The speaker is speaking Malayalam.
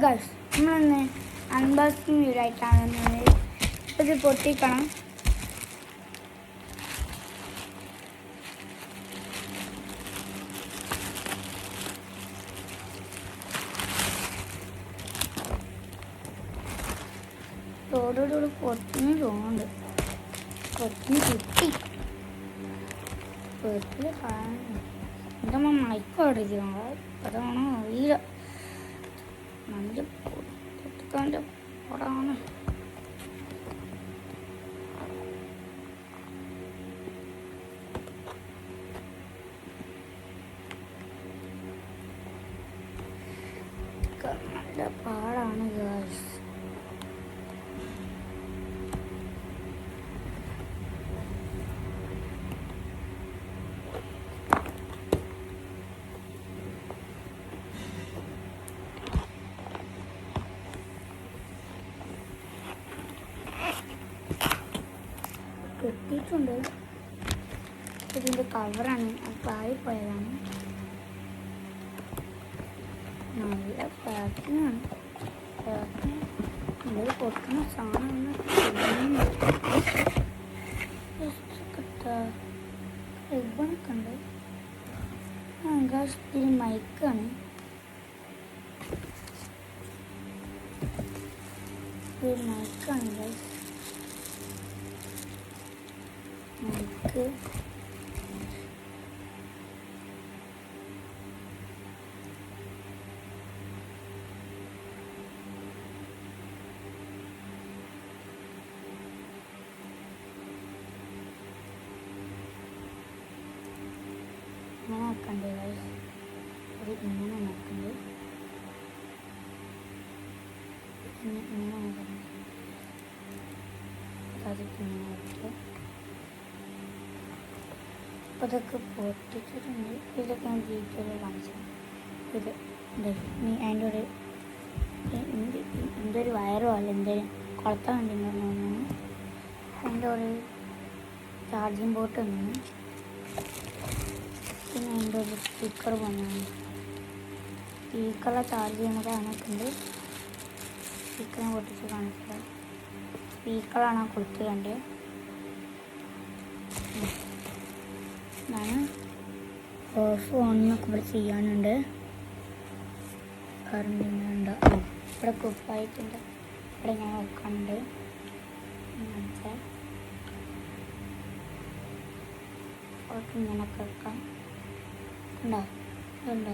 ഗൈസ് നമ്മളൊന്ന് അൺബോക്സിങ് വീഡിയോ ആയിട്ടാണ് ഇത് പൊട്ടിക്കണം. തോടോടുകൂടി പൊട്ടിന് തോന്നുന്നുണ്ട്. പൊട്ടിന് കിട്ടി. വീട്ടിൽ കാണുന്നു. എൻ്റെ അമ്മ മയക്കം അടിക്കുന്നു. അതാണോ അറിയില്ല. നല്ല പൊട്ടിക്കാൻ്റെ പടാണ്. നല്ല പാടാണ് ഗായ്സ്. കിട്ടിയിട്ടുണ്ട്. ഇതിൻ്റെ കവറാണ് പായിപ്പോയതാണ്. നല്ല പാക്കിങ്ങാണ്. നല്ല പൊട്ടുന്ന സാധനമാണ്. റിബണൊക്കെ ഉണ്ട്. ഇതിൽ മൈക്കാണ്. മൈക്കാണ് ഗൈസ്. മൈക്ക് ഇങ്ങനെ ആക്കണ്ടേ ഗൈസ്. അത് ഇങ്ങനെ നോക്കണ്ടേ. ഇങ്ങനെ നോക്കണ്ടേ. അതൊക്കെ ഇങ്ങനെ ആയിട്ട് അപ്പോൾ അതൊക്കെ പൊട്ടിച്ചിട്ടുണ്ട്. ഇതൊക്കെ ഞാൻ ഡീറ്റെയിൽ കാണിച്ചു. ഇത് അതിൻ്റെ ഒരു എന്തൊരു വയറോ അല്ല എന്തൊരു കൊളത്താൻ വേണ്ടി തോന്നുന്നു. അതിൻ്റെ ഒരു ചാർജിങ് പോർട്ട് ഉണ്ട്. പിന്നെ അതിൻ്റെ ഒരു സ്പീക്കർ വന്നാണ്. സ്പീക്കറിലെ ചാർജ് ചെയ്യുന്നത് അതിനൊക്കെ ഉണ്ട്. സ്പീക്കറിനെ പൊട്ടിച്ച് കാണിക്കുക. സ്പീക്കറാണ് കൊടുത്ത് കണ്ടത്. ഞാൻ ഓഫ് ഓണൊക്കെ ഇവിടെ ചെയ്യാനുണ്ട്. കറണ്ട് ഉണ്ട്. ഇവിടെ കുപ്പായിട്ടുണ്ട്. ഇവിടെ ഞാൻ വെക്കാനുണ്ട്. ഇങ്ങനെയൊക്കെ വെക്കാം. ഉണ്ടോ? ഇതുണ്ടോ?